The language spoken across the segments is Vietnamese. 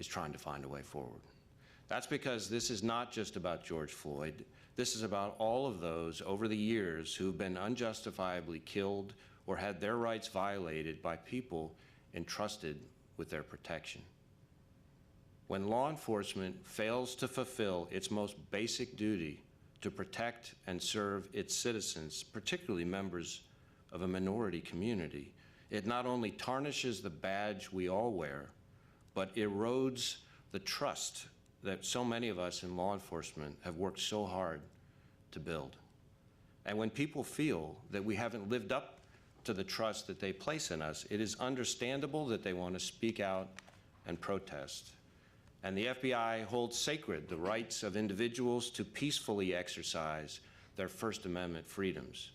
is trying to find a way forward. That's because this is not just about George Floyd. This is about all of those over the years who've been unjustifiably killed or had their rights violated by people entrusted with their protection. When law enforcement fails to fulfill its most basic duty to protect and serve its citizens, particularly members of a minority community, it not only tarnishes the badge we all wear, but erodes the trust that so many of us in law enforcement have worked so hard to build. And when people feel that we haven't lived up to the trust that they place in us, it is understandable that they want to speak out and protest. And the FBI holds sacred the rights of individuals to peacefully exercise their First Amendment freedoms.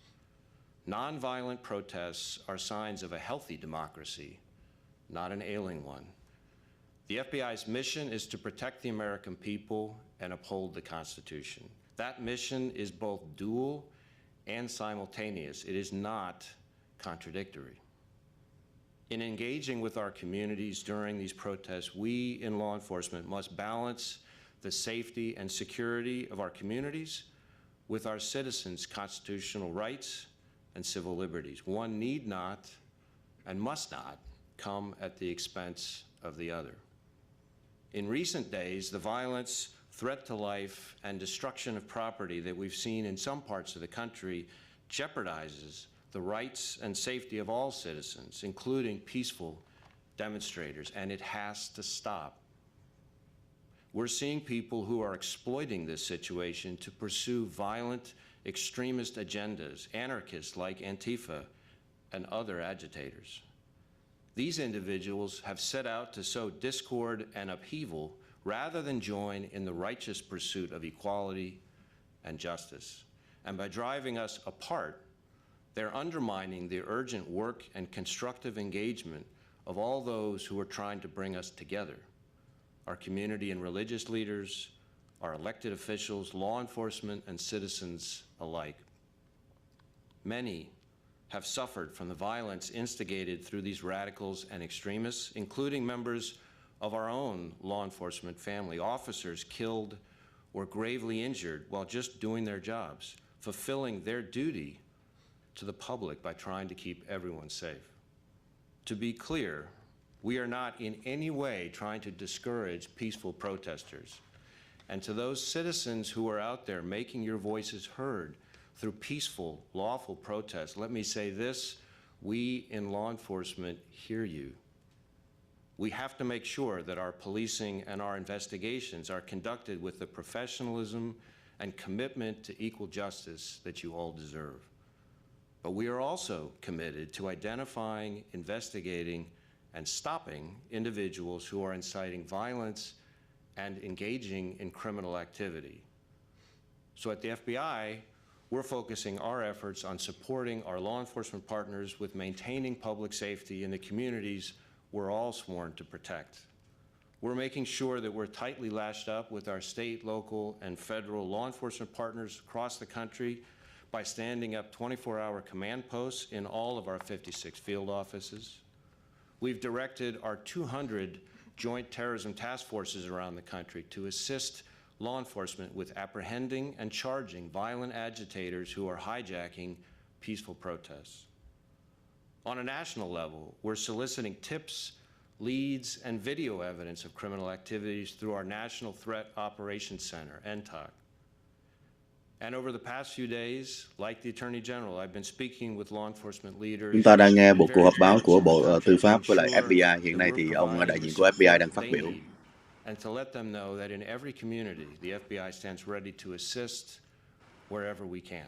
Nonviolent protests are signs of a healthy democracy, not an ailing one. The FBI's mission is to protect the American people and uphold the Constitution. That mission is both dual and simultaneous. It is not contradictory. In engaging with our communities during these protests, we in law enforcement must balance the safety and security of our communities with our citizens' constitutional rights and civil liberties. One need not and must not come at the expense of the other. In recent days, the violence, threat to life, and destruction of property that we've seen in some parts of the country jeopardizes the rights and safety of all citizens, including peaceful demonstrators, and it has to stop. We're seeing people who are exploiting this situation to pursue violent extremist agendas, anarchists like Antifa and other agitators. These individuals have set out to sow discord and upheaval rather than join in the righteous pursuit of equality and justice. And by driving us apart, they're undermining the urgent work and constructive engagement of all those who are trying to bring us together: our community and religious leaders, our elected officials, law enforcement, and citizens alike. Many have suffered from the violence instigated through these radicals and extremists, including members of our own law enforcement family, officers killed or gravely injured while just doing their jobs, fulfilling their duty to the public by trying to keep everyone safe. To be clear, we are not in any way trying to discourage peaceful protesters. And to those citizens who are out there making your voices heard through peaceful, lawful protests, let me say this: we in law enforcement hear you. We have to make sure that our policing and our investigations are conducted with the professionalism and commitment to equal justice that you all deserve. But we are also committed to identifying, investigating, and stopping individuals who are inciting violence and engaging in criminal activity. So at the FBI, we're focusing our efforts on supporting our law enforcement partners with maintaining public safety in the communities we're all sworn to protect. We're making sure that we're tightly lashed up with our state, local, and federal law enforcement partners across the country by standing up 24-hour command posts in all of our 56 field offices. We've directed our 200 joint terrorism task forces around the country to assist law enforcement with apprehending and charging violent agitators who are hijacking peaceful protests. On a national level, we're soliciting tips, leads, and video evidence of criminal activities through our National Threat Operations Center, NTOC. And over the past few days, like the Attorney General, I've been speaking with law enforcement leaders. Chúng ta đang nghe một cuộc họp báo của Bộ Tư pháp với lại FBI. Hiện nay thì ông đại diện của FBI đang phát biểu. And to let them know that in every community, the FBI stands ready to assist wherever we can.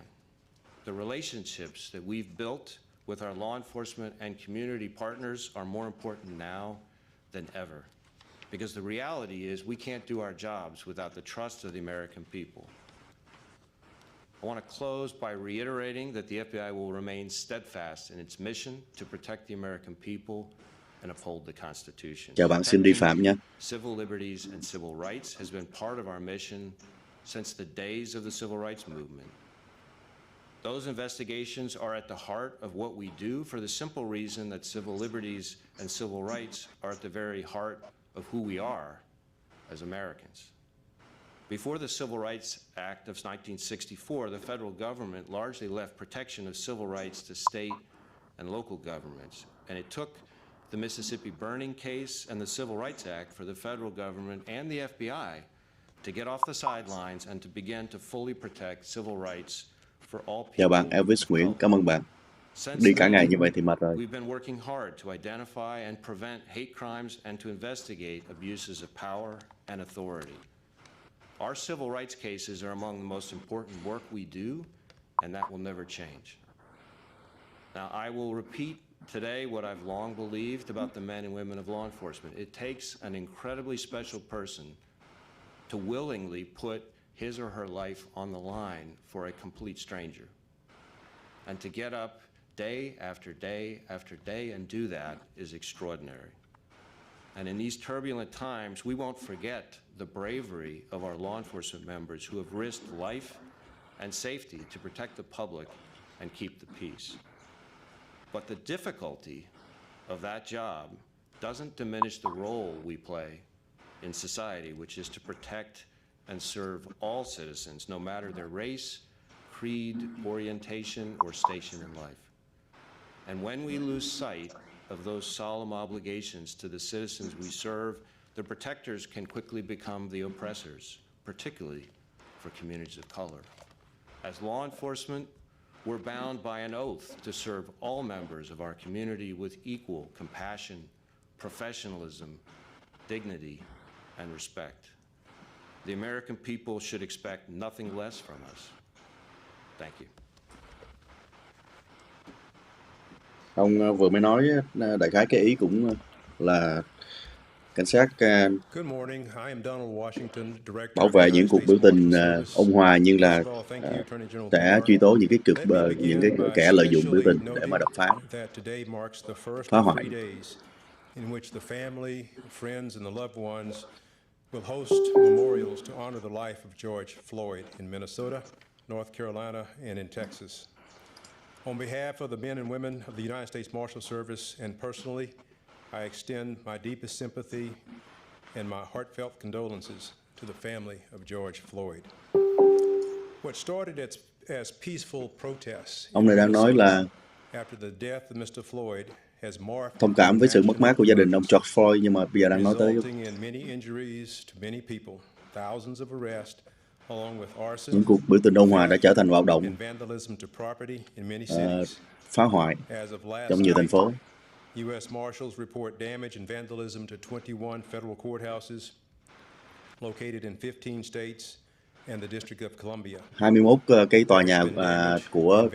The relationships that we've built with our law enforcement and community partners are more important now than ever, because the reality is we can't do our jobs without the trust of the American people. I want to close by reiterating that the FBI will remain steadfast in its mission to protect the American people and uphold the Constitution. Chào bạn, xin đi Phạm nhé. Civil liberties and civil rights has been part of our mission since the days of the civil rights movement. Those investigations are at the heart of what we do for the simple reason that civil liberties and civil rights are at the very heart of who we are as Americans. Before the Civil Rights Act of 1964, the federal government largely left protection of civil rights to state and local governments, and it took the Mississippi burning case and the Civil Rights Act for the federal government and the FBI to get off the sidelines and to begin to fully protect civil rights for all people. Chào bạn Elvis Nguyễn, cảm ơn bạn. Since Đi cả then, ngày như vậy thì mệt rồi. we've been working hard to identify and prevent hate crimes and to investigate abuses of power and authority. Our civil rights cases are among the most important work we do, and that will never change. Now, I will repeat today what I've long believed about the men and women of law enforcement. It takes an incredibly special person to willingly put his or her life on the line for a complete stranger, and to get up day after day after day and do that is extraordinary. And in these turbulent times, we won't forget the bravery of our law enforcement members who have risked life and safety to protect the public and keep the peace. But the difficulty of that job doesn't diminish the role we play in society, which is to protect and serve all citizens, no matter their race, creed, orientation, or station in life. And when we lose sight of those solemn obligations to the citizens we serve, the protectors can quickly become the oppressors, particularly for communities of color. As law enforcement, we're bound by an oath to serve all members of our community with equal compassion, professionalism, dignity, and respect. The American people should expect nothing less from us. Thank you. Ông vừa mới nói đại khái cái ý cũng là cảnh sát bảo vệ những cuộc biểu tình ôn hòa, nhưng là sẽ truy tố những cái kẻ lợi dụng biểu tình để mà đập phá, phá hoại. In which the family, friends, and the loved ones will host memorials to honor the life of George Floyd in Minnesota, North Carolina, and in Texas. On behalf of the men and women of the United States Marshal Service and personally, I extend my deepest sympathy and my heartfelt condolences to the family of George Floyd. What started as peaceful protests Ông này đang nói là after the death of Mr. Floyd thông cảm với sự mất mát của gia đình ông George Floyd, nhưng mà bây giờ đang nói tới những cuộc biểu tình ôn hòa đã trở thành bạo động, phá hoại trong nhiều thành phố. U.S. Marshals report damage and vandalism to 21 federal courthouses located in 15 states and the District of Columbia. 21 cái tòa nhà của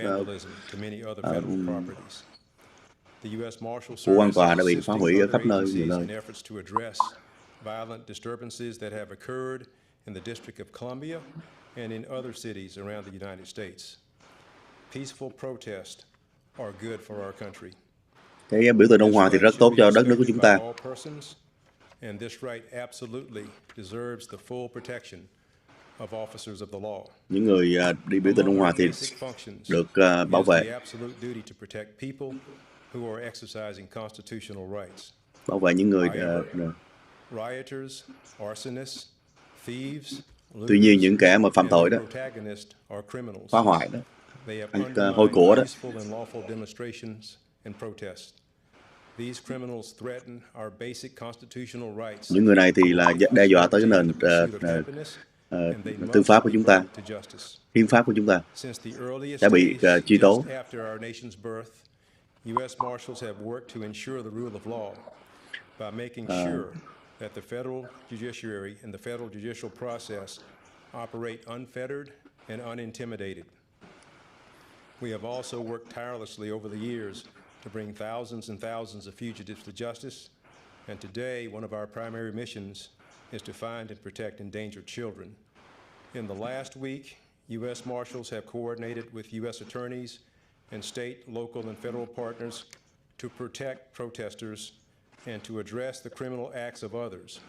quan tòa đã bị phá hủy ở khắp nơi, nhiều nơi. Violent disturbances that have occurred in the District of Columbia and in other cities around the United States. Peaceful protests are good for our country. Cái biểu tình ôn hòa thì rất tốt cho đất nước của chúng ta. And this right absolutely deserves the full protection of officers of the law. Những người đi biểu tình ôn hòa thì được bảo vệ. Who are exercising constitutional rights. Bảo vệ những người rioters, arsonists, thieves, tuy nhiên những kẻ mà phạm tội đó, phá hoại đó, ăn hôi của đó, những người này thì là đe dọa tới nền tư pháp của chúng ta, hiến pháp của chúng ta, sẽ bị truy tố. U.S. Marshals have worked to ensure the rule of law by making sure that the federal judiciary and the federal judicial process operate unfettered and unintimidated. We have also worked tirelessly over the years to bring thousands and thousands of fugitives to justice, and today one of our primary missions is to find and protect endangered children. In the last week, U.S. Marshals have coordinated with U.S. attorneys and state, local, and federal partners to protect protesters and to address the criminal acts of others.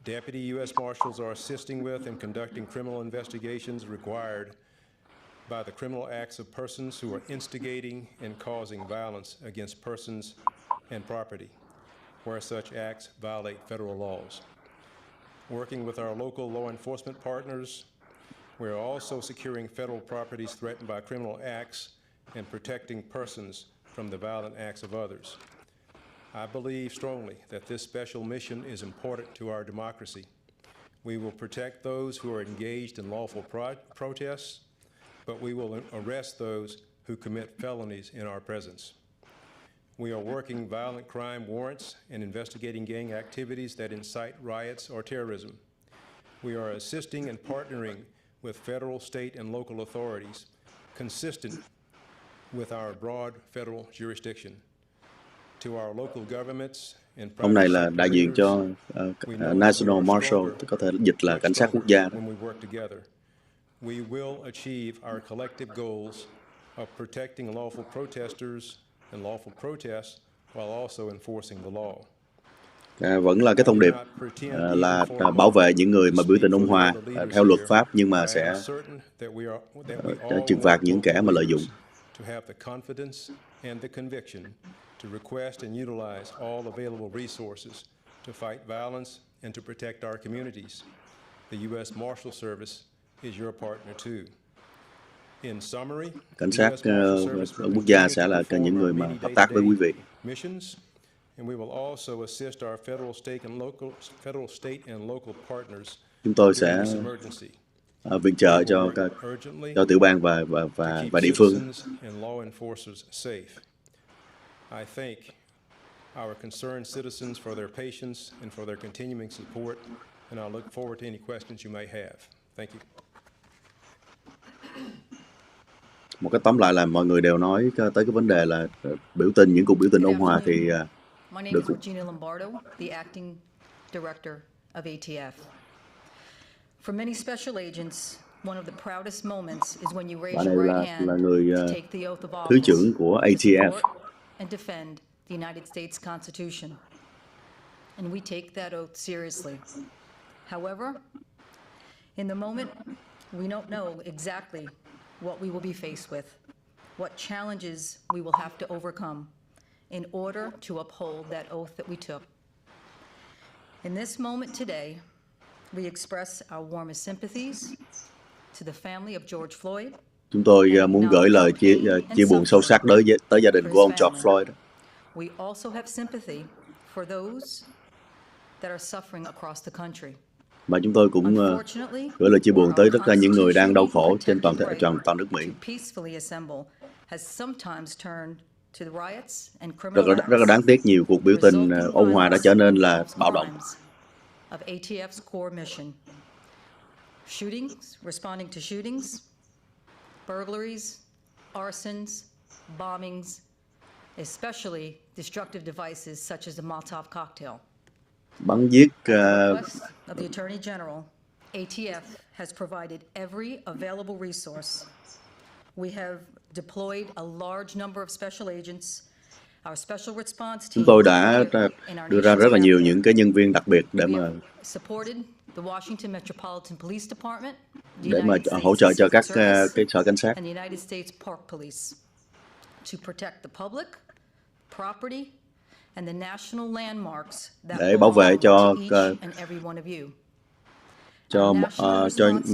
Deputy U.S. Marshals are assisting with and conducting criminal investigations required by the criminal acts of persons who are instigating and causing violence against persons and property, where such acts violate federal laws. Working with our local law enforcement partners, we are also securing federal properties threatened by criminal acts and protecting persons from the violent acts of others. I believe strongly that this special mission is important to our democracy. We will protect those who are engaged in lawful protests, but we will arrest those who commit felonies in our presence. We are working violent crime warrants and investigating gang activities that incite riots or terrorism. We are assisting and partnering with federal, state, and local authorities consistent with our broad federal jurisdiction. To our local governments and Ông này private là sector đại diện leaders, cho we know that we National are Marshal, stronger, có thể dịch là much cảnh sát quốc stronger gia đó. when we work together. We will achieve our collective goals of protecting lawful protesters and lawful protests while also enforcing the law. Vẫn là cái thông điệp là bảo vệ những người mà biểu tình ôn hòa theo luật pháp, nhưng mà sẽ trừng phạt những kẻ mà lợi dụng. To have the confidence and the conviction to request and utilize all available resources to fight violence and to protect our communities. The U.S. Marshal Service is your partner too. In summary, Cảnh sát quốc gia sẽ là những người mà hợp tác với quý vị. Missions, and we will also assist our federal, state and local partners. Chúng tôi sẽ viện trợ cho tiểu bang và địa phương. I thank our concerned citizens for their patience and for their continuing support, and I look forward to any questions you may have. Thank you. Một cái tóm lại là mọi người đều nói tới cái vấn đề là biểu tình, những cuộc biểu tình ôn hòa thì được. Regina Lombardo, the acting director of ATF. For many special agents, one of the proudest moments is when you raise your right hand to take the oath of office, thứ trưởng của ATF, to support and defend the United States Constitution. And we take that oath seriously. However, in the moment, we don't know exactly what we will be faced with, what challenges we will have to overcome in order to uphold that oath that we took. In this moment today, we express our warmest sympathies to the family of George Floyd. Chúng tôi muốn gửi lời chia buồn sâu sắc tới gia đình của ông George Floyd. We also have sympathy for those that are suffering across the country. Và chúng tôi cũng gửi lời chia buồn tới tất cả những người đang đau khổ trên toàn nước Mỹ. Rất là đáng tiếc, nhiều cuộc biểu tình ôn hòa đã trở nên là bạo động. Responding to shootings, burglaries, arsons, bombings, especially destructive devices such as the Molotov cocktail. Bắn giết. Of the Attorney General, ATF has provided every available resource. We have deployed a large number of special agents. Our special response team. Chúng tôi đã đưa ra rất là nhiều những cái nhân viên đặc biệt để mà the Washington Metropolitan Police Department, để mà hỗ trợ cho các cái sở cảnh sát. And the United States Park Police to protect the public, property, and the national landmarks that để bảo vệ cho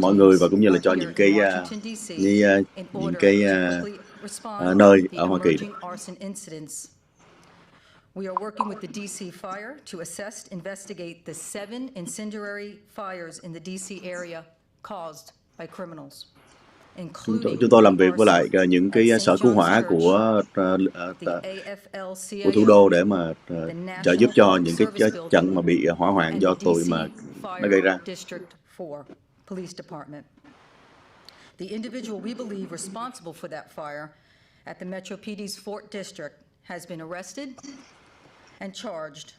mọi người và cũng như là cho những cái nơi ở Hoa Kỳ. We are working with the DC Fire to assess, investigate the 7 incendiary fires in the DC area caused by criminals. Chúng tôi làm việc với lại những cái sở cứu hỏa của thủ đô để mà trợ giúp cho những cái trận mà bị hỏa hoạn do tụi mà nó gây ra. The individual we believe responsible for that fire at the Metro PD's Fort District has been arrested and charged.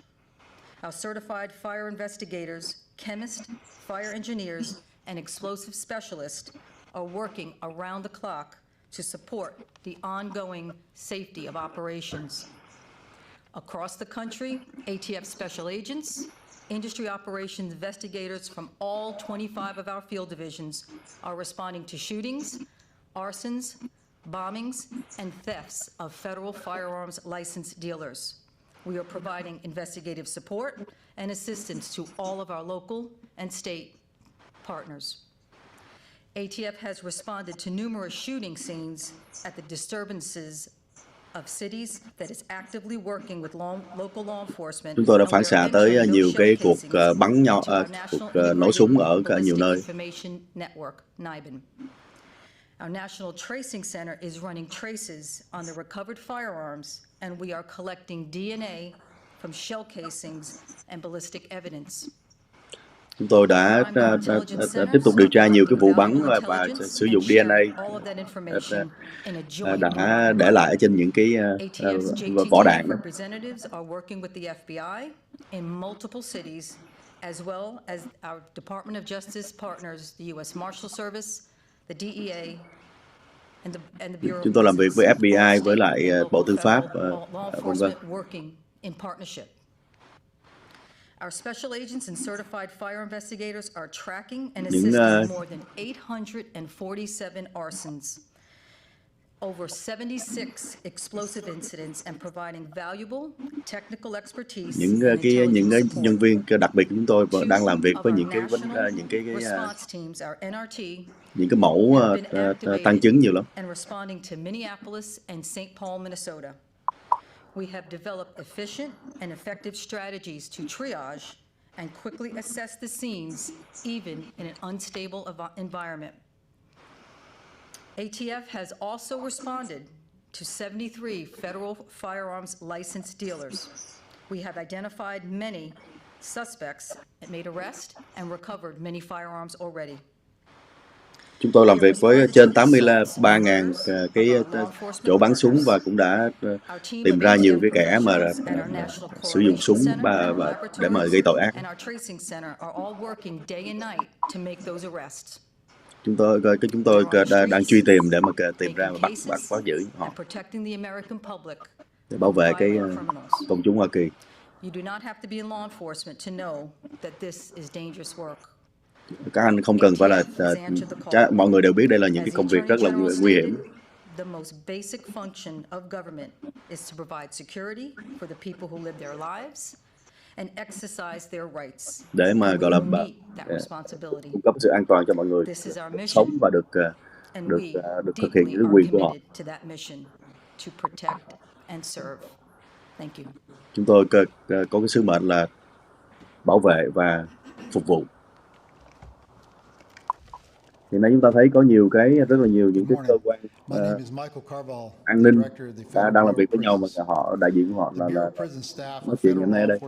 Our certified fire investigators, chemists, fire engineers, and explosive specialists are working around the clock to support the ongoing safety of operations. Across the country, ATF special agents, industry operations investigators from all 25 of our field divisions are responding to shootings, arsons, bombings, and thefts of federal firearms license dealers. We are providing investigative support and assistance to all of our local and state partners. ATF has responded to numerous shooting scenes at the disturbances of cities that is actively working with local law enforcement. Chúng tôi đã and we phản are xạ tới entering nhiều those cái cuộc showcasings bắn nhau, into our cuộc National nổ súng ở Integrated cả nhiều nơi. Ballistic Information Network, NIBIN. Our National Tracing Center is running traces on the recovered firearms, and we are collecting DNA from shell casings and ballistic evidence. Chúng tôi đã tiếp tục điều tra nhiều cái vụ bắn và sử dụng DNA đã để lại trên những cái vỏ đạn. Representatives are working with the FBI in multiple cities, as well as our Department of Justice partners, the U.S. Marshal Service, the DEA, and the Bureau of Chúng tôi làm việc với Prisons. FBI, với lại Bộ Tư pháp, Law vân vân. enforcement working in partnership. Our special agents and certified fire investigators are tracking and assisting more than 847 arsons, over 76 explosive incidents, and providing valuable technical expertise. Những cái nhân viên đặc biệt của chúng tôi đang làm việc với những cái mẫu tăng chứng nhiều lắm. And responding to Minneapolis and St. Paul, Minnesota. We have developed efficient and effective strategies to triage and quickly assess the scenes, even in an unstable environment. ATF has also responded to 73 federal firearms licensed dealers. We have identified many suspects and made arrests and recovered many firearms already. Chúng tôi làm việc với trên 83.000 cái chỗ bắn súng và cũng đã tìm ra nhiều cái kẻ mà sử dụng súng để mà gây tội ác. Chúng tôi đang truy tìm để mà tìm ra và bắt giữ họ để bảo vệ cái công chúng Hoa Kỳ. Các anh không cần phải là mọi người đều biết đây là những cái công việc rất là nguy hiểm. The most basic function of government is to provide security for the people who live their lives and exercise their rights. Để mà gọi là cung cấp sự an toàn cho mọi người sống và được thực hiện những quyền của họ. Chúng tôi có cái sứ mệnh là bảo vệ và phục vụ. Hiện nay chúng ta thấy có nhiều rất là nhiều những cái cơ quan an ninh đang làm việc với nhau, mà họ đại diện của họ là nói chuyện ngày nay ở đây.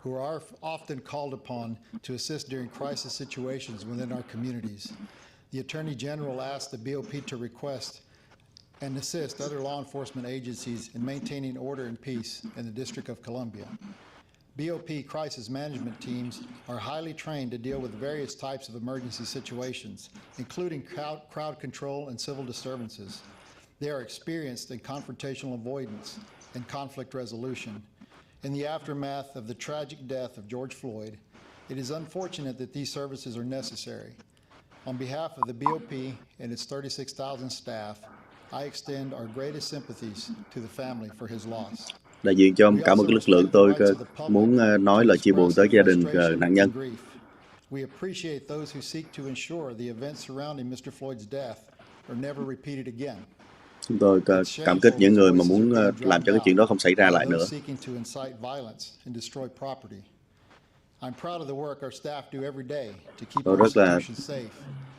Who are often called upon to assist during crisis situations within our communities. The Attorney General asked the BOP to request and assist other law enforcement agencies in maintaining order and peace in the District of Columbia. BOP crisis management teams are highly trained to deal with various types of emergency situations, including crowd control and civil disturbances. They are experienced in confrontational avoidance and conflict resolution. In the aftermath of the tragic death of George Floyd, it is unfortunate that these services are necessary. On behalf of the BOP and its 36,000 staff, I extend our greatest sympathies to the family for his loss. Đại diện cho cả một cái lực lượng, tôi muốn nói lời chia buồn tới gia đình nạn nhân. We appreciate those who seek to ensure the events surrounding Mr. Floyd's death are never repeated again. Chúng tôi cảm kích những người mà muốn làm cho cái chuyện đó không xảy ra lại nữa. Tôi rất là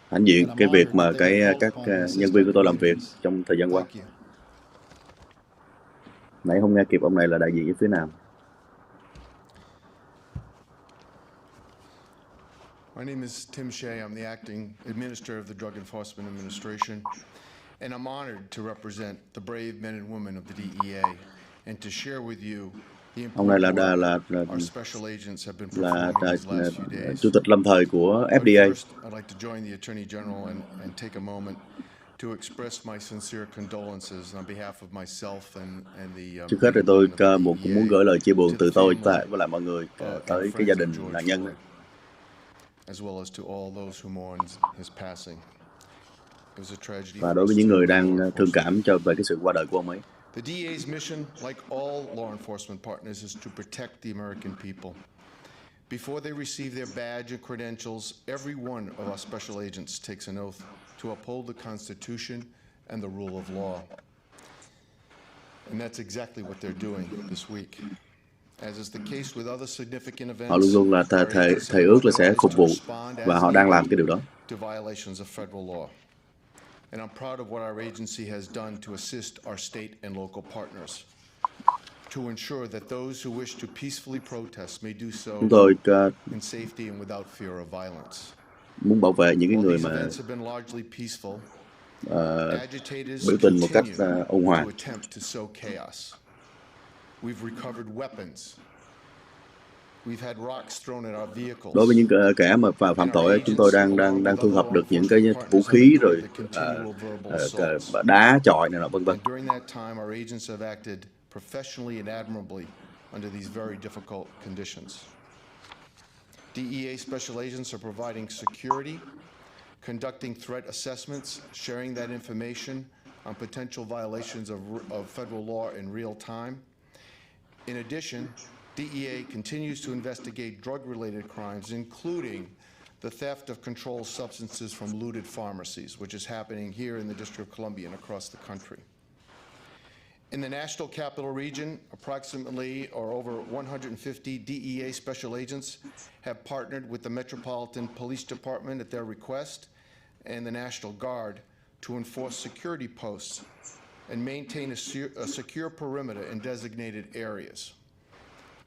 hãnh diện cái việc mà các nhân viên của tôi làm việc trong thời gian qua. Nãy không nghe kịp ông này là đại diện ở phía nào. My name is Tim Shea. I'm the acting administrator of the Drug Enforcement Administration, and I'm honored to represent the brave men and women of the DEA and to share with you the important work our special agents have been performing these last few days. Chủ tịch lâm thời của FDA. First, I'd like to join the Attorney General and take a moment to express my sincere condolences on behalf of myself and the Trước hết thì tôi cũng muốn gửi lời chia buồn từ tôi với lại mọi người tới cái gia đình nạn nhân này. As well as to all those who mourned his passing. It was a tragedy. Và đối với những người đang thương cảm về cái sự qua đời của ông ấy. The DEA's mission, like all law enforcement partners, is to protect the American people. Before they receive their badge and credentials, every one of our special agents takes an oath to uphold the Constitution and the rule of law. And that's exactly what they're doing this week. As is the case with other significant events, Họ luôn luôn là thề ước là sẽ phục vụ và họ đang làm cái điều đó. to violations of federal law. And I'm proud of what our agency has done to assist our state and local partners to ensure that those who wish to peacefully protest may do so Chúng tôi in safety and without fear of violence. muốn bảo vệ những cái While người these mà events have been largely peaceful, agitators biểu tình một cách continue ôn hòa. to attempt to sow chaos. We've recovered weapons. We've had rocks thrown at our vehicles. Đối với những kẻ mà phạm tội, chúng tôi đang thu thập được những cái vũ khí rồi đá chọi này nọ vân vân. And during that time, our agents have acted professionally and admirably under these very difficult conditions. DEA special agents are providing security, conducting threat assessments, sharing that information on potential violations of federal law in real time. In addition, DEA continues to investigate drug-related crimes, including the theft of controlled substances from looted pharmacies, which is happening here in the District of Columbia and across the country. In the National Capital Region, approximately or over 150 DEA special agents have partnered with the Metropolitan Police Department at their request and the National Guard to enforce security posts and maintain a secure perimeter in designated areas.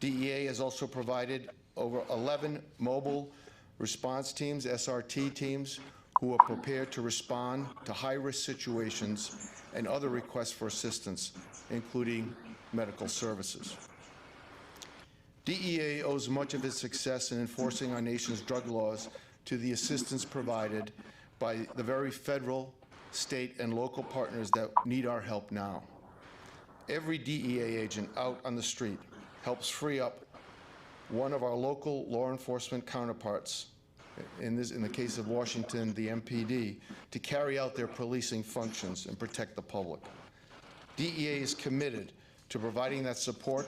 DEA has also provided over 11 mobile response teams, SRT teams, who are prepared to respond to high-risk situations and other requests for assistance, including medical services. DEA owes much of its success in enforcing our nation's drug laws to the assistance provided by the very federal, state, and local partners that need our help now. Every DEA agent out on the street helps free up one of our local law enforcement counterparts, in the case of Washington, the MPD, to carry out their policing functions and protect the public. DEA is committed to providing that support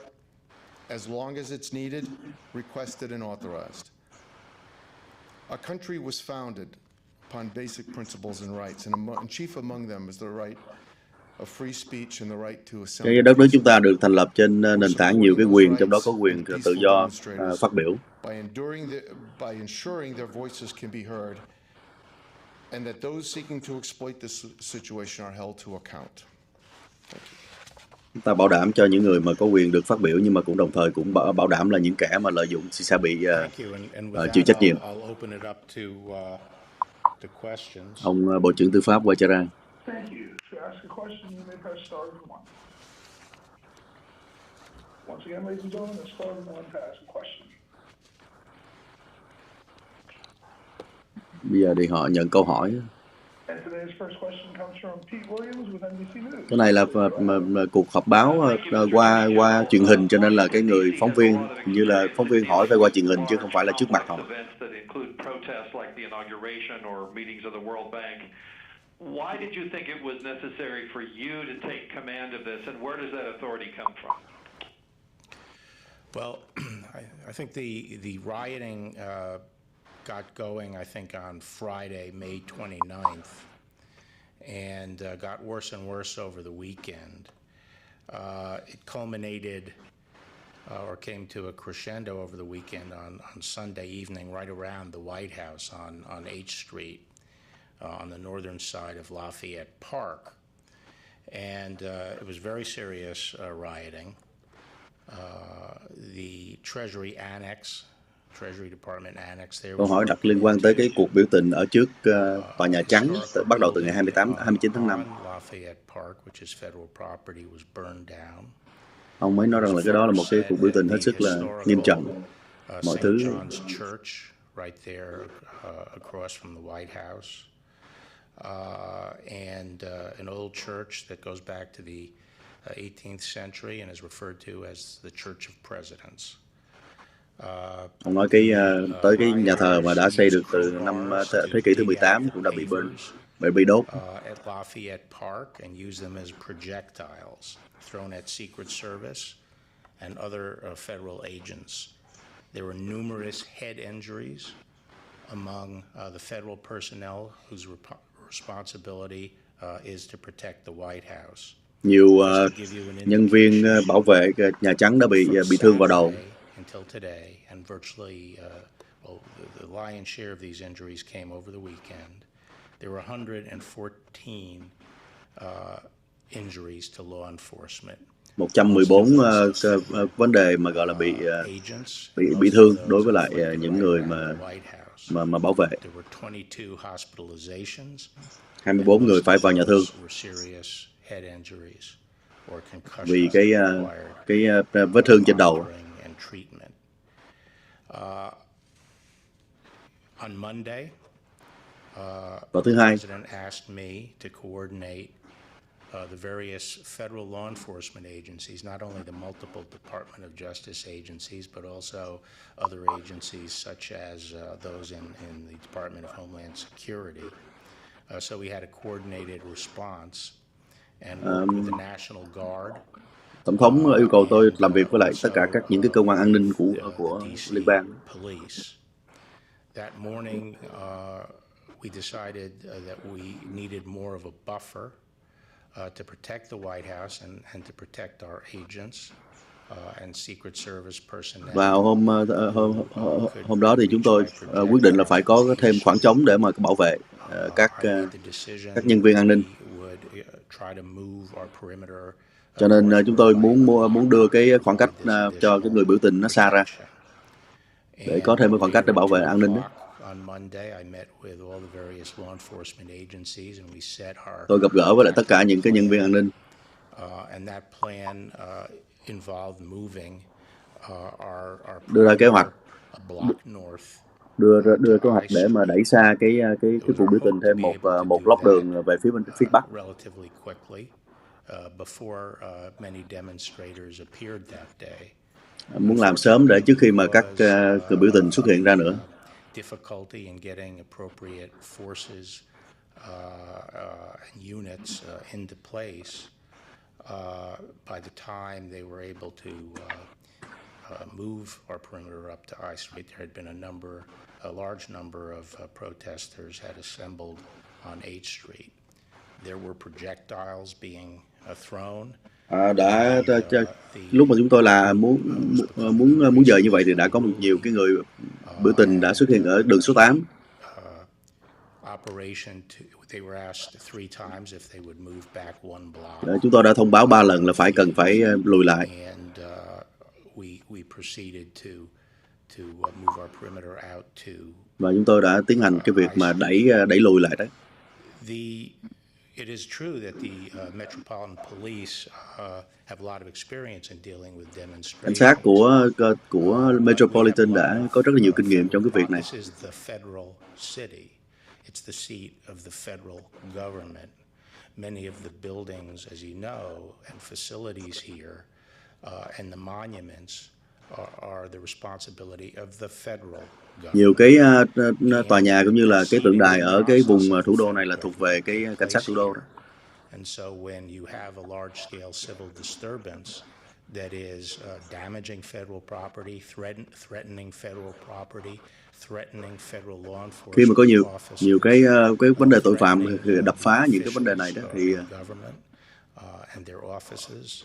as long as it's needed, requested, and authorized. Our country was founded upon basic principles and rights, and chief among them is the right of free speech and the right to assemble. Cái đất nước chúng ta được thành lập trên nền tảng nhiều cái quyền, trong đó có quyền tự do phát biểu. By ensuring their voices can be heard, and that those seeking to exploit this situation are held to account. Chúng ta bảo đảm cho những người mà có quyền được phát biểu, nhưng mà cũng đồng thời cũng bảo đảm là những kẻ mà lợi dụng sẽ bị chịu trách nhiệm. Ông Bộ trưởng Tư pháp Wajaran. Thank you. To ask a question, you may press star and one. Once again, ladies and gentlemen, it's star and one to ask a question. Bây giờ thì họ nhận câu hỏi. And today's first question comes from Pete Williams with NBC News. Cái này là cuộc họp báo qua truyền hình, cho nên là cái người phóng viên như là phóng viên hỏi phải qua truyền hình chứ không phải là trước mặt họ. Why did you think it was necessary for you to take command of this, and where does that authority come from? Well, I think the rioting got going, I think, on Friday, May 29th, and got worse and worse over the weekend. It culminated or came to a crescendo over the weekend on Sunday evening right around the White House on H Street. On the northern side of Lafayette Park, and it was very serious rioting. The Treasury Department Annex there. Câu hỏi đặt liên quan tới cái cuộc biểu tình ở trước tòa Nhà Trắng, bắt đầu từ ngày 29 tháng 5. Lafayette Park, which is federal property, was burned down. Ông mới nói rằng là cái đó là một cái cuộc biểu tình hết sức là nghiêm trọng. Mọi thứ. St. John's Church, right there across from the White House. And an old church that goes back to the 18th century and is referred to as the Church of Presidents. Ông nói tới cái nhà thờ mà đã xây được từ năm thế kỷ thứ 18 cũng đã bị burned. bị đốt. At Lafayette Park and used them as projectiles thrown at Secret Service and other federal agents. There were numerous head injuries among the federal personnel whose responsibility is to protect the White House. Nhiều nhân viên bảo vệ Nhà Trắng đã bị thương vào đầu. Until today, and virtually, the lion's share of these injuries came over the weekend. There were 114 injuries to law enforcement. 114 vấn đề mà gọi là bị thương đối với lại những người mà bảo vệ. 24 người phải vào nhà thương vì cái vết thương trên đầu. On Monday, vào thứ Hai, the President asked me to coordinate the various federal law enforcement agencies, not only the multiple Department of Justice agencies, but also other agencies such as those in the Department of Homeland Security. So we had a coordinated response and worked with the National Guard. Tổng thống yêu cầu tôi làm việc với lại tất cả những cái cơ quan an ninh của liên bang. That morning, we decided that we needed more of a buffer to protect the White House and to protect our agents and Secret Service personnel. Vào hôm đó thì chúng tôi quyết định là phải có thêm khoảng trống để mà bảo vệ các nhân viên an ninh. Cho nên chúng tôi muốn đưa cái khoảng cách cho cái người biểu tình nó xa ra để có thêm cái khoảng cách để bảo vệ an ninh đó. Tôi gặp gỡ với lại tất cả những cái nhân viên an ninh. Đưa ra kế hoạch đưa kế hoạch để mà đẩy xa cái cuộc biểu tình thêm một block đường về phía bắc. Muốn làm sớm để trước khi mà các người biểu tình xuất hiện ra nữa. Difficulty in getting appropriate forces and units into place. By the time they were able to move our perimeter up to I Street, there had been a large number of protesters had assembled on 8th Street. There were projectiles being thrown. Lúc mà chúng tôi là muốn dời như vậy thì đã có nhiều cái người biểu tình đã xuất hiện ở đường số 8. Chúng tôi đã thông báo 3 lần là cần phải lùi lại. Và chúng tôi đã tiến hành cái việc mà đẩy lùi lại đấy. It is true that the Metropolitan Police have a lot of experience in dealing with demonstrations. Cảnh sát của Metropolitan đã có rất là nhiều kinh nghiệm trong cái việc này. This is the federal city. It's the seat of the federal government. Many of the buildings, as you know, and facilities here, and the monuments are the responsibility of the federal. Nhiều cái tòa nhà cũng như là cái tượng đài ở cái vùng thủ đô này là thuộc về cái cảnh sát thủ đô đó. And so when you have a large-scale civil disturbance that is damaging federal property, threatening federal property, threatening federal law enforcement. Khi mà có nhiều cái vấn đề tội phạm đập phá những cái vấn đề này đó thì and their offices.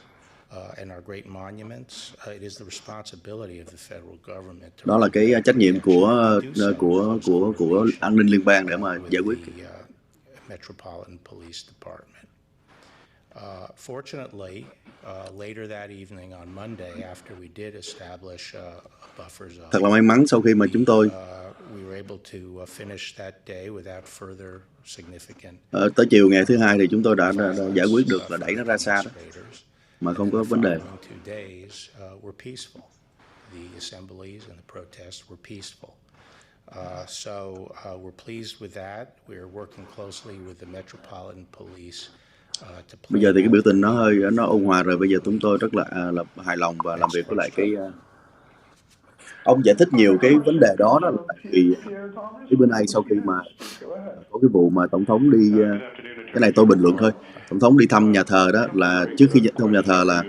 And our great monuments, it is the responsibility of the federal government. Đó là cái trách nhiệm của an ninh liên bang để mà giải quyết. Metropolitan Police Department. Fortunately, later that evening on Monday, after we did establish a buffer zone, thật là may mắn sau khi mà chúng tôi we were able to finish that day without further significant. Tới chiều ngày thứ Hai thì chúng tôi đã giải quyết được là đẩy nó ra xa đó, mà không có vấn đề. The assemblies and the protests were peaceful. So we're pleased with that. We're working closely with the Metropolitan Police. Bây giờ thì cái biểu tình nó ôn hòa rồi. Bây giờ chúng tôi rất là hài lòng và làm việc với lại Ông giải thích nhiều cái vấn đề đó là tại vì cái bữa nay sau khi mà có cái vụ mà tổng thống đi, cái này tôi bình luận thôi, tổng thống đi thăm nhà thờ đó, là trước khi thăm nhà thờ là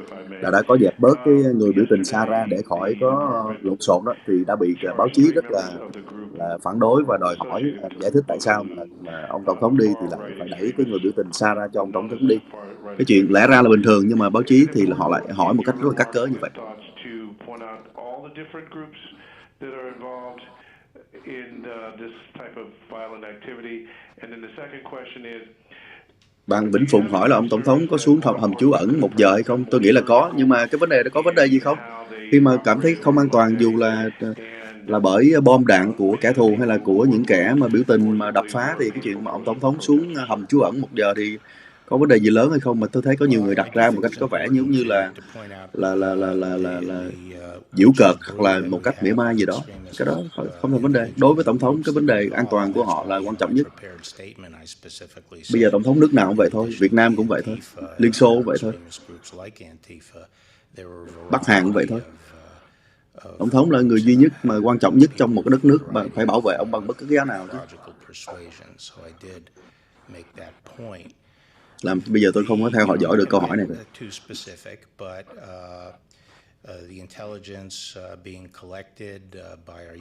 đã có dẹp bớt cái người biểu tình xa ra để khỏi có lộn xộn đó, thì đã bị báo chí rất là phản đối và đòi hỏi giải thích tại sao mà ông tổng thống đi thì lại phải đẩy cái người biểu tình xa ra cho ông tổng thống đi. Cái chuyện lẽ ra là bình thường nhưng mà báo chí thì là họ lại hỏi một cách rất là cắt cớ như vậy. That are involved in this type of violent activity. And then the second question is, Bạn Vĩnh Phụng hỏi là ông tổng thống có xuống hầm trú ẩn 1 giờ hay không? Tôi nghĩ là có, nhưng mà cái vấn đề đó có vấn đề gì không? Khi mà cảm thấy không an toàn, dù là bởi bom đạn của kẻ thù hay là của những kẻ mà biểu tình mà đập phá, thì cái chuyện mà ông tổng thống xuống hầm trú ẩn 1 giờ thì có vấn đề gì lớn hay không? Mà tôi thấy có nhiều người đặt ra một cách có vẻ giống như là giễu cợt hoặc là một cách mỉa mai gì đó. Cái đó không thành vấn đề. Đối với tổng thống, cái vấn đề an toàn của họ là quan trọng nhất. Bây giờ tổng thống nước nào cũng vậy thôi, Việt Nam cũng vậy thôi, Liên Xô cũng vậy thôi, Bắc Hàn cũng vậy thôi. Tổng thống là người duy nhất mà quan trọng nhất trong một cái đất nước mà phải bảo vệ ông bằng bất cứ giá nào chứ. Bây giờ tôi không có theo họ dõi được câu hỏi này rồi. The intelligence being collected by our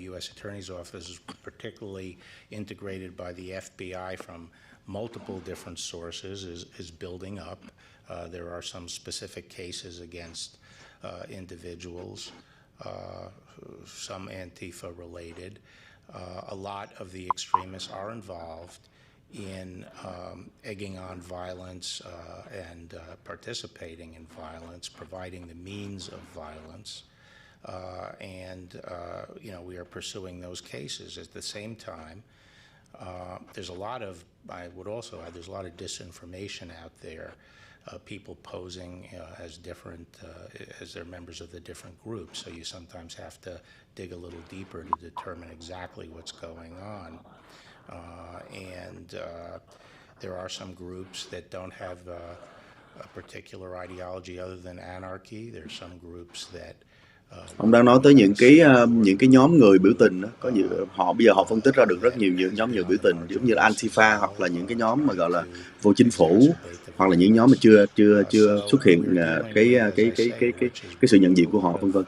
U.S. Attorney's Office, particularly integrated by the FBI from multiple different sources, is building up. There are some specific cases against individuals, some Antifa related. A lot of the extremists are involved in egging on violence and participating in violence, providing the means of violence, we are pursuing those cases. At the same time, there's a lot of, I would also add, there's a lot of disinformation out there, people posing as different, as they're members of the different groups, so you sometimes have to dig a little deeper to determine exactly what's going on. There are some groups that don't have a particular ideology other than anarchy. There's some groups that Ông đang nói tới những cái nhóm người biểu tình đó, có nhiều bây giờ họ phân tích ra được rất nhiều những nhóm người biểu tình giống như là Antifa, hoặc là những cái nhóm mà gọi là vô chính phủ, hoặc là những nhóm mà chưa xuất hiện cái sự nhận diện của họ, vân vân.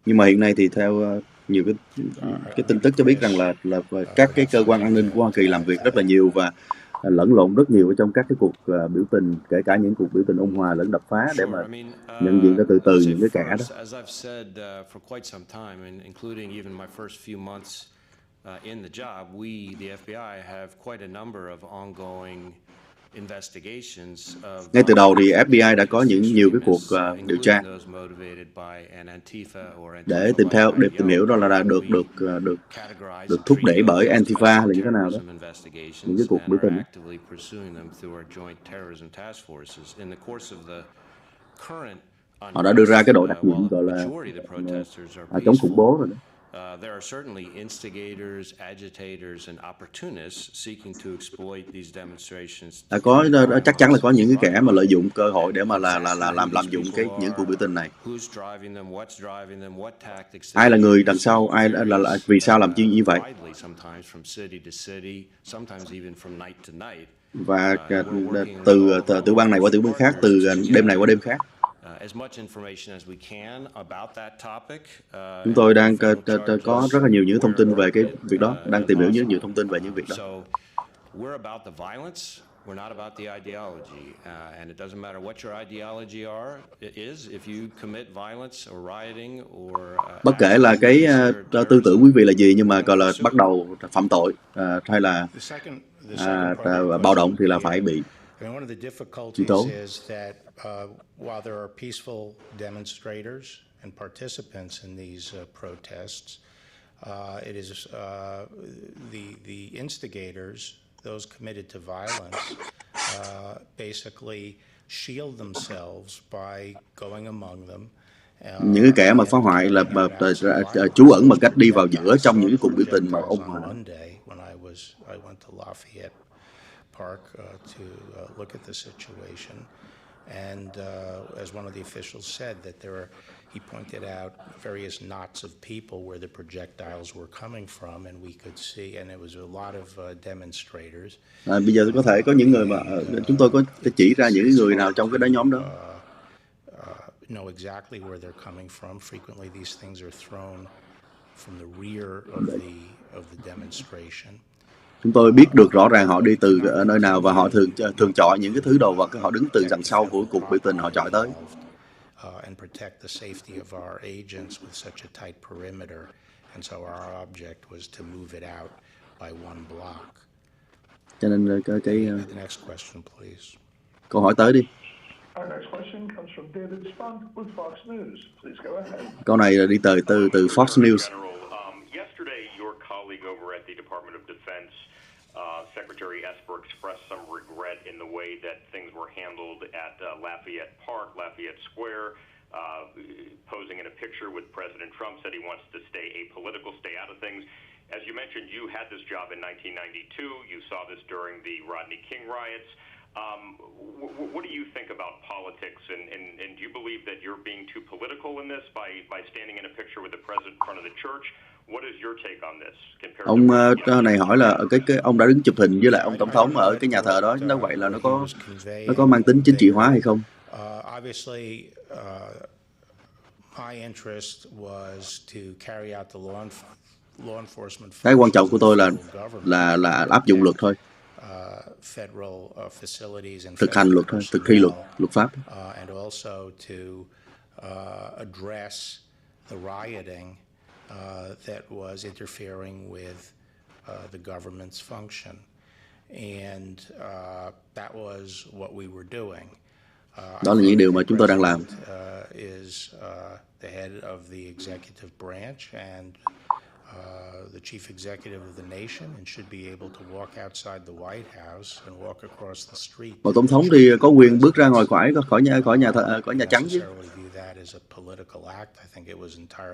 Nhưng mà hiện nay thì theo nhiều cái tin tức cho biết rằng là các cái cơ quan an ninh của Hoa Kỳ làm việc rất là nhiều và lẫn lộn rất nhiều ở trong các cái cuộc biểu tình, kể cả những cuộc biểu tình ôn hòa lẫn đập phá, để mà nhận diện ra từ từ những cái kẻ đó. As I've said for quite some time, and including even my first few months in the job, we, the FBI, have quite a number of ongoing investigations. Ngay từ đầu thì FBI đã có nhiều cái cuộc điều tra để tìm hiểu đó là được thúc đẩy bởi Antifa là như thế nào đó, những cái cuộc biểu tình. Họ đã đưa ra cái đội đặc nhiệm gọi là chống khủng bố rồi đó. There are certainly instigators, agitators, and opportunists seeking to exploit these demonstrations. Chắc chắn là có những cái kẻ mà lợi dụng cơ hội để mà làm dụng những cuộc biểu tình này. Ai là người đằng sau, ai là vì sao làm chuyện như vậy? Và từ bang này qua tiểu bang khác, từ đêm này qua đêm khác. Chúng tôi đang có rất là nhiều những thông tin về cái việc đó, đang tìm hiểu nhiều thông tin về những việc đó. We're not about the ideology, and it doesn't matter what your ideology is. If you commit violence or rioting or bất kể là cái tư tưởng quý vị là gì, nhưng mà gọi là bắt đầu phạm tội hay là bạo động thì là phải bị one of the difficulties is that while there are peaceful demonstrators and participants in these protests, it is the instigators, those committed to violence, basically shield themselves by going among them. Những cái kẻ mà phá hoại là trú ẩn bằng cách đi vào giữa trong những cuộc biểu tình mà ôn hòa. Park to look at the situation, And as one of the officials said, that he pointed out various knots of people where the projectiles were coming from, and we could see, and it was a lot of demonstrators. Bây giờ có thể có những người mà chúng tôi có chỉ ra những người nào trong cái nhóm đó. Know exactly where they're coming from. Frequently, these things are thrown from the rear of the demonstration. Chúng tôi biết được rõ ràng họ đi từ nơi nào và họ thường chọi những cái thứ đồ vật, họ đứng từ đằng sau của cuộc biểu tình họ chọi tới. And protect the safety of our agents with such a tight perimeter, and so our object was to move it out by one block. Cho nên The next question, please. Câu hỏi tới đi. Our next question comes from David Spunk with Fox News. Please go ahead. Câu này là đi từ Fox News. Yesterday, your colleague over at the Department of Defense, Secretary Esper, expressed some regret in the way that things were handled at Lafayette Park, Lafayette Square, posing in a picture with President Trump, said he wants to stay apolitical, stay out of things. As you mentioned, you had this job in 1992. You saw this during the Rodney King riots. What do you think about politics, and do you believe that you're being too political in this by standing in a picture with the president in front of the church? What is your take on this? Ông này hỏi là cái ông đã đứng chụp hình với lại ông tổng thống ở cái nhà thờ đó, nó vậy là nó có mang tính chính trị hóa hay không? Obviously, my interest was to carry out the law enforcement. Cái quan trọng của tôi là áp dụng luật thôi. Thực hành luật thôi, thực thi luật pháp. And also to address the rioting that was interfering with the government's function, and that was what we were doing. Đó là những điều mà chúng tôi đang làm. Is the head of the executive branch and the chief executive of the nation, and should be able to walk outside the White House and walk across the street. Một tổng thống thì có quyền bước ra ngoài khỏi nhà trắng chứ.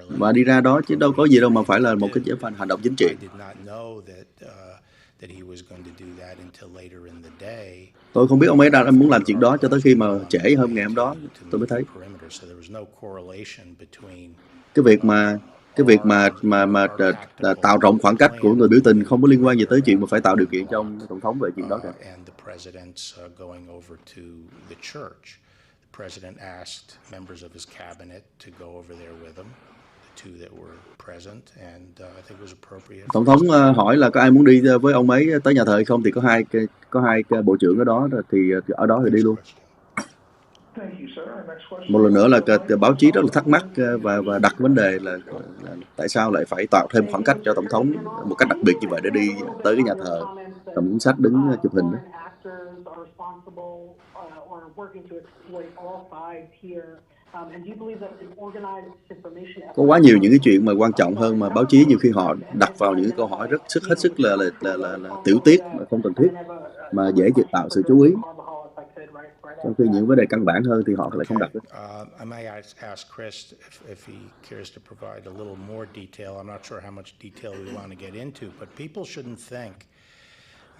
Và đi ra đó chứ đâu có gì đâu mà phải là một cái hành động chính trị. Tôi không biết ông ấy đã muốn làm chuyện đó cho tới khi mà trễ hôm ngày hôm đó tôi mới thấy. Cái việc mà tạo rộng khoảng cách của người biểu tình không có liên quan gì tới chuyện mà phải tạo điều kiện cho ông tổng thống về chuyện đó cả. Tổng thống hỏi là có ai muốn đi với ông ấy tới nhà thờ hay không, thì có hai bộ trưởng ở đó, thì ở đó thì đi luôn. Một lần nữa là báo chí rất là thắc mắc và đặt vấn đề là tại sao lại phải tạo thêm khoảng cách cho tổng thống một cách đặc biệt như vậy để đi tới cái nhà thờ cầm cuốn sách đứng chụp hình đó. Có quá nhiều những cái chuyện mà quan trọng hơn mà báo chí nhiều khi họ đặt vào những câu hỏi hết sức là tiểu tiết mà không cần thiết, mà dễ tạo sự chú ý. Trong khi những vấn đề căn bản hơn thì họ lại không đặt. I may ask Chris if he cares to provide a little more detail. I'm not sure how much detail we want to get into, but people shouldn't think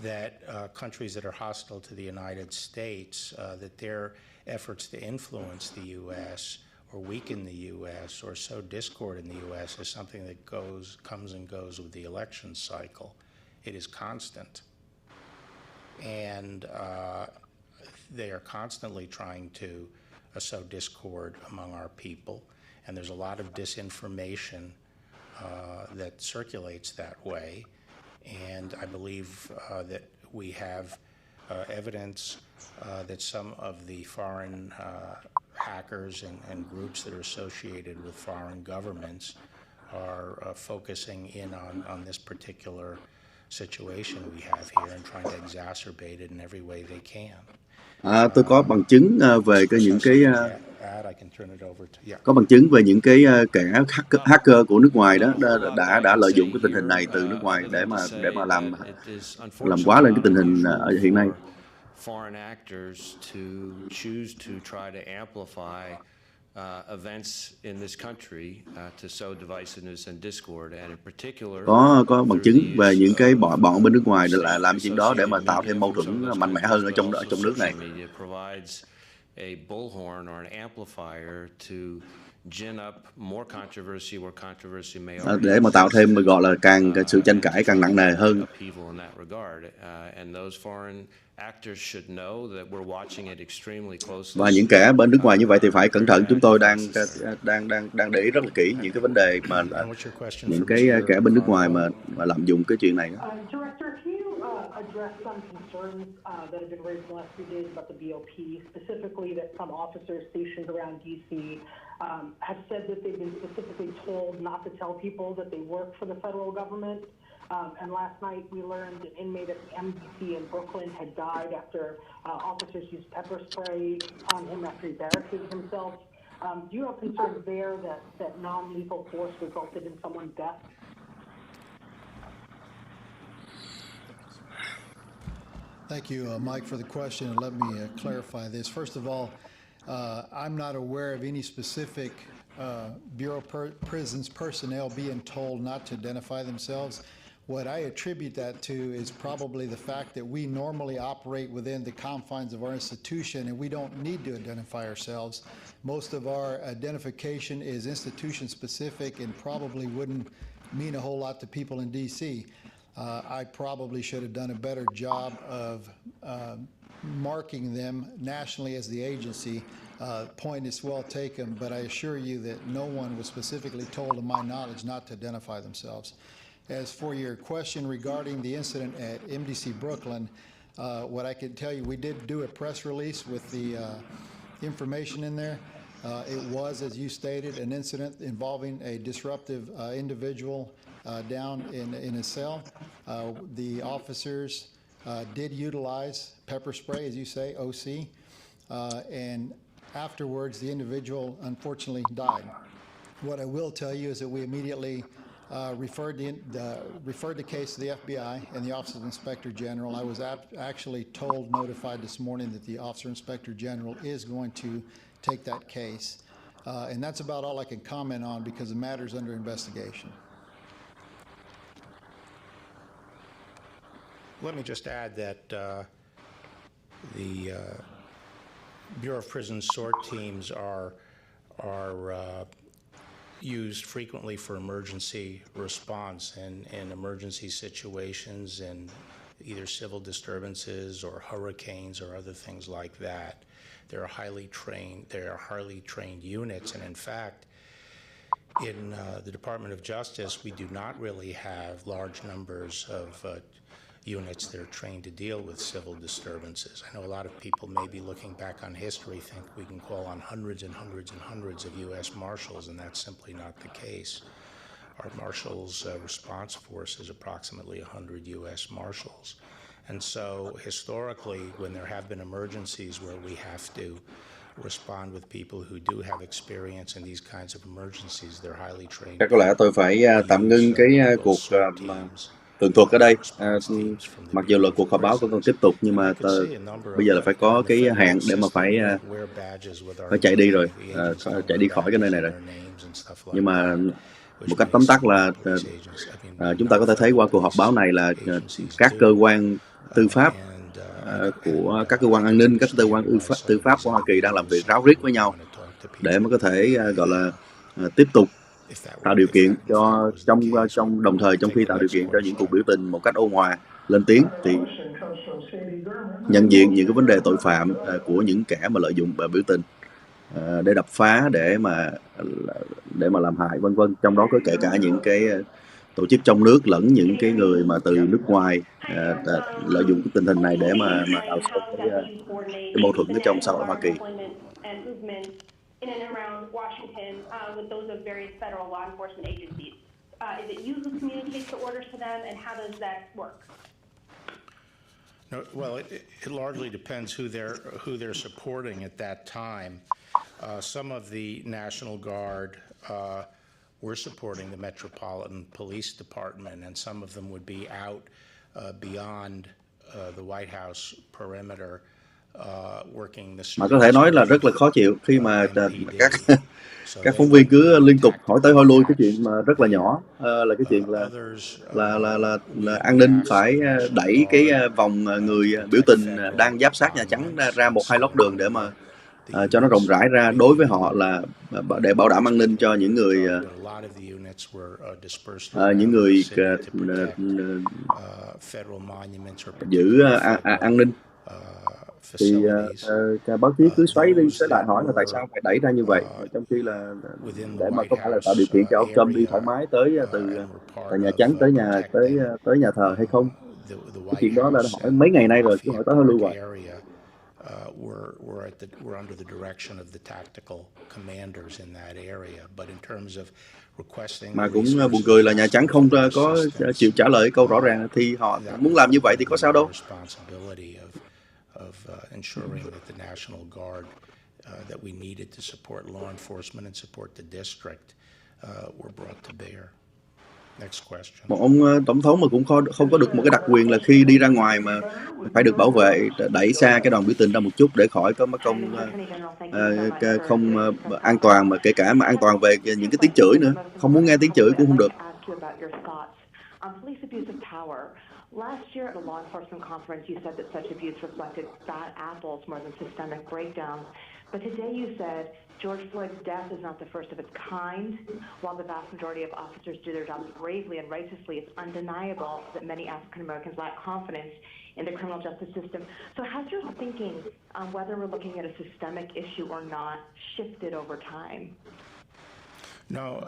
that countries that are hostile to the United States, that their efforts to influence the U.S. or weaken the U.S. or sow discord in the U.S. is something that comes and goes with the election cycle. It is constant. And they are constantly trying to sow discord among our people, and there's a lot of disinformation that circulates that way. And I believe that we have evidence that some of the foreign hackers and groups that are associated with foreign governments are focusing in on this particular situation we have here and trying to exacerbate it in every way they can. Tôi có bằng chứng về những cái kẻ hacker của nước ngoài đó đã lợi dụng cái tình hình này từ nước ngoài để mà làm quá lên cái tình hình hiện nay. Foreign actors to choose to try to amplify events in this country to sow divisiveness and discord, and in particular có bằng chứng về những cái bọn bên nước ngoài để làm chuyện đó để mà tạo thêm mâu thuẫn mạnh mẽ hơn ở trong nước này. a bullhorn or an amplifier to gin up more controversy where controversy may already để mà tạo exist. thêm gọi là càng cái sự tranh cãi càng nặng nề hơn. Upheaval in that regard, and those foreign actors should know that we're watching it extremely closely. Và những kẻ bên nước ngoài như vậy thì phải cẩn thận. Chúng tôi đang để ý rất là kỹ những cái vấn đề mà những cái kẻ bên nước ngoài mà lạm dụng cái chuyện này. Director, can you address some concerns that have been raised in the last few days about the BOP, specifically that some officers stationed around D.C. Have said that they've been specifically told not to tell people that they work for the federal government. And last night we learned an inmate at the MDC in Brooklyn had died after officers used pepper spray on him after he barricaded himself. Do you have concerns there that non-lethal force resulted in someone's death? Thank you, Mike, for the question, and let me clarify this. First of all, I'm not aware of any specific Bureau of Prisons personnel being told not to identify themselves. What I attribute that to is probably the fact that we normally operate within the confines of our institution and we don't need to identify ourselves. Most of our identification is institution specific and probably wouldn't mean a whole lot to people in D.C. I probably should have done a better job of marking them nationally as the agency. Point is well taken, but I assure you that no one was specifically told, to my knowledge, not to identify themselves. As for your question regarding the incident at MDC Brooklyn, what I can tell you, we did do a press release with the information in there. It was, as you stated, an incident involving a disruptive individual down in a cell. The officers did utilize pepper spray, as you say, OC, and afterwards the individual unfortunately died. What I will tell you is that we immediately referred the case to the FBI and the Office of Inspector General. I was actually notified this morning that the Officer Inspector General is going to take that case. And that's about all I can comment on because the matter is under investigation. Let me just add that the Bureau of Prisons SORT teams are used frequently for emergency response in emergency situations and either civil disturbances or hurricanes or other things like that. They're highly trained units, and in fact, in the Department of Justice, we do not really have large numbers of units that are trained to deal with civil disturbances. I know a lot of people may be looking back on history, think we can call on hundreds and hundreds and hundreds of U.S. Marshals, and that's simply not the case. Our Marshals response force is approximately 100 U.S. Marshals. And so historically, when there have been emergencies where we have to respond with people who do have experience in these kinds of emergencies, they're highly trained. Có lẽ tôi phải tạm ngưng cái cuộc tường thuật ở đây. Mặc dù là cuộc họp báo còn tiếp tục, nhưng mà bây giờ là phải có cái hạn để mà phải chạy đi rồi, chạy đi khỏi cái nơi này rồi. Nhưng mà một cách tóm tắt là chúng ta có thể thấy qua cuộc họp báo này là các cơ quan tư pháp của các cơ quan an ninh, các cơ quan tư pháp của Hoa Kỳ đang làm việc ráo riết với nhau để mà có thể gọi là tiếp tục tạo điều kiện cho đồng thời trong khi tạo điều kiện cho những cuộc biểu tình một cách ôn hòa lên tiếng, thì nhận diện những cái vấn đề tội phạm của những kẻ mà lợi dụng biểu tình để đập phá, để mà làm hại vân vân, trong đó có kể cả những cái tổ chức trong nước lẫn những cái người mà từ nước ngoài lợi dụng cái tình hình này để mà tạo ra cái mâu thuẫn ở trong xã hội Hoa Kỳ. In and around Washington with those of various federal law enforcement agencies. Is it you who communicates the orders to them, and how does that work? No, well, it largely depends who they're supporting at that time. Some of the National Guard were supporting the Metropolitan Police Department, and some of them would be out beyond the White House perimeter. Mà có thể nói là rất là khó chịu khi mà các phóng viên cứ liên tục hỏi tới hỏi lui cái chuyện mà rất là nhỏ, là cái chuyện là an ninh phải đẩy cái vòng người biểu tình đang giáp sát Nhà Trắng ra một hai lót đường để mà cho nó rộng rãi ra đối với họ là để bảo đảm an ninh cho những người giữ an ninh. Thì báo chí cứ xoáy đi xoáy lại hỏi là tại sao phải đẩy ra như vậy, trong khi là để mà có phải là tạo điều kiện cho ông Trump đi thoải mái tới từ Nhà Trắng tới nhà thờ hay không? Cái chuyện đó là hỏi mấy ngày nay rồi, cứ hỏi tới hơi lui hoài. We're under the direction of the tactical commanders in that area, but in terms of requesting. Mà cũng buồn cười là Nhà Trắng không có chịu trả lời câu rõ ràng, thì họ muốn làm như vậy thì có sao đâu. Of ensuring that the National Guard that we needed to support law enforcement and support the district were brought to bear. Next question. Một ông tổng thống mà cũng không có được một cái đặc quyền là khi đi ra ngoài mà phải được bảo vệ, đẩy xa cái đoàn biểu tình ra một chút để khỏi có mất công không an toàn, mà kể cả mà an toàn về những cái tiếng chửi nữa, không muốn nghe tiếng chửi cũng không được. Last year at a law enforcement conference, you said that such abuse reflected bad apples more than systemic breakdowns. But today you said George Floyd's death is not the first of its kind. While the vast majority of officers do their jobs bravely and righteously, it's undeniable that many African Americans lack confidence in the criminal justice system. So has your thinking on whether we're looking at a systemic issue or not shifted over time? No,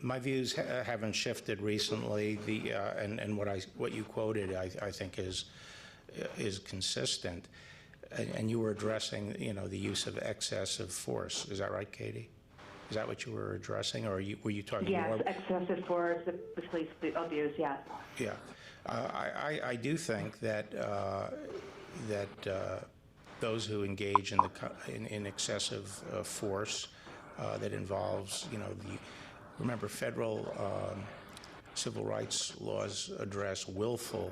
my views haven't shifted recently. And what you quoted, I think is consistent. And you were addressing, the use of excessive force. Is that right, Katie? Is that what you were addressing, or were you talking more? Yes, excessive force, the police abuse. Yes. Yeah, I do think that those who engage in excessive force. That involves, remember, federal civil rights laws address willful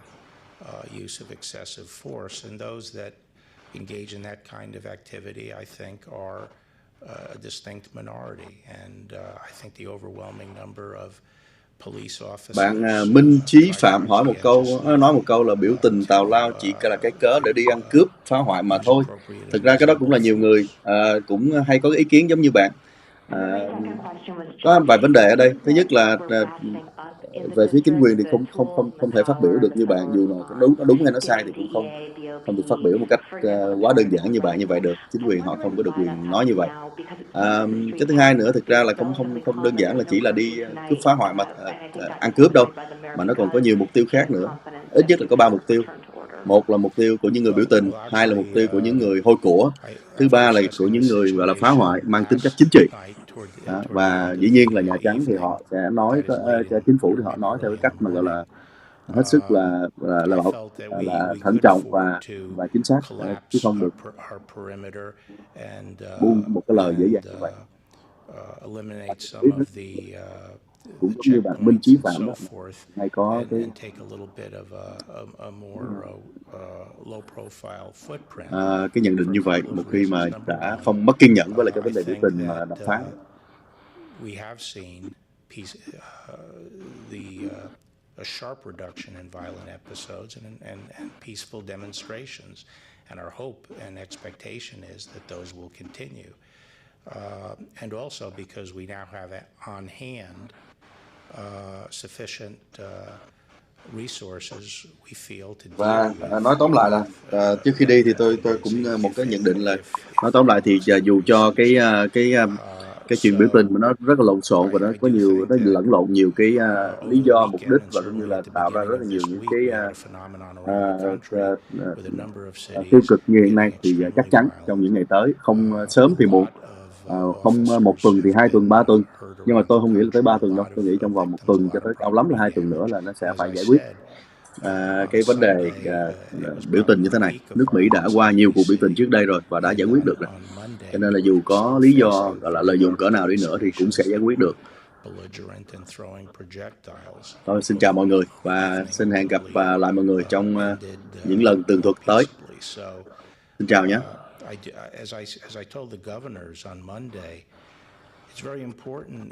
use of excessive force, and those that engage in that kind of activity, I think, are a distinct minority, and I think the overwhelming number of police officers. Bạn Minh Chí Phạm hỏi nói một câu là biểu tình tào lao chỉ là cái cớ để đi ăn cướp, phá hoại mà thôi. Thực ra cái đó cũng là nhiều người cũng hay có cái ý kiến giống như bạn. Có vài vấn đề ở đây. Thứ nhất là về phía chính quyền thì không thể phát biểu được như bạn, dù là nó đúng hay nó sai thì cũng không được phát biểu một cách quá đơn giản như vậy được. Chính quyền họ không có được quyền nói như vậy. Cái thứ hai nữa, thực ra là không đơn giản là chỉ là đi cướp phá hoại mà ăn cướp đâu, mà nó còn có nhiều mục tiêu khác nữa. Ít nhất là có 3 mục tiêu. Một là mục tiêu của những người biểu tình, hai là mục tiêu của những người hôi của, thứ ba là của những người gọi là phá hoại mang tính chất chính trị. Và dĩ nhiên là Nhà Trắng thì họ sẽ nói, chính phủ thì họ nói theo cái cách mà gọi là hết sức là thận trọng và chính xác, chứ không được buông một cái lời dễ dàng như vậy. Cũng giống như bạn Minh Chí Phạm đó, hay có cái nhận định như vậy một khi mà đã không mất kiên nhẫn với lại cái vấn đề biểu tình mà đập phá. We have seen a sharp reduction in violent episodes and peaceful demonstrations, and our hope and expectation is that those will continue. And also because we now have on hand sufficient resources we feel to và nói tóm lại là trước khi đi thì tôi cũng một cái nhận định là nói tóm lại thì dù cho cái chuyện biểu tình mà nó rất là lộn xộn và nó lẫn lộn nhiều cái lý do mục đích và cũng như là tạo ra rất là nhiều những cái tiêu cực như hiện nay, thì chắc chắn trong những ngày tới, không sớm thì muộn, không 1 tuần thì 2 tuần 3 tuần, nhưng mà tôi không nghĩ là tới 3 tuần đâu, tôi nghĩ trong vòng 1 tuần cho tới cao lắm là 2 tuần nữa là nó sẽ phải giải quyết cái vấn đề biểu tình như thế này. Nước Mỹ đã qua nhiều cuộc biểu tình trước đây rồi và đã giải quyết được rồi, cho nên là dù có lý do gọi là lợi dụng cỡ nào đi nữa thì cũng sẽ giải quyết được. Tôi xin chào mọi người và xin hẹn gặp lại mọi người trong những lần tường thuật tới. Xin chào nhé. As I told the governors on Monday, it's very important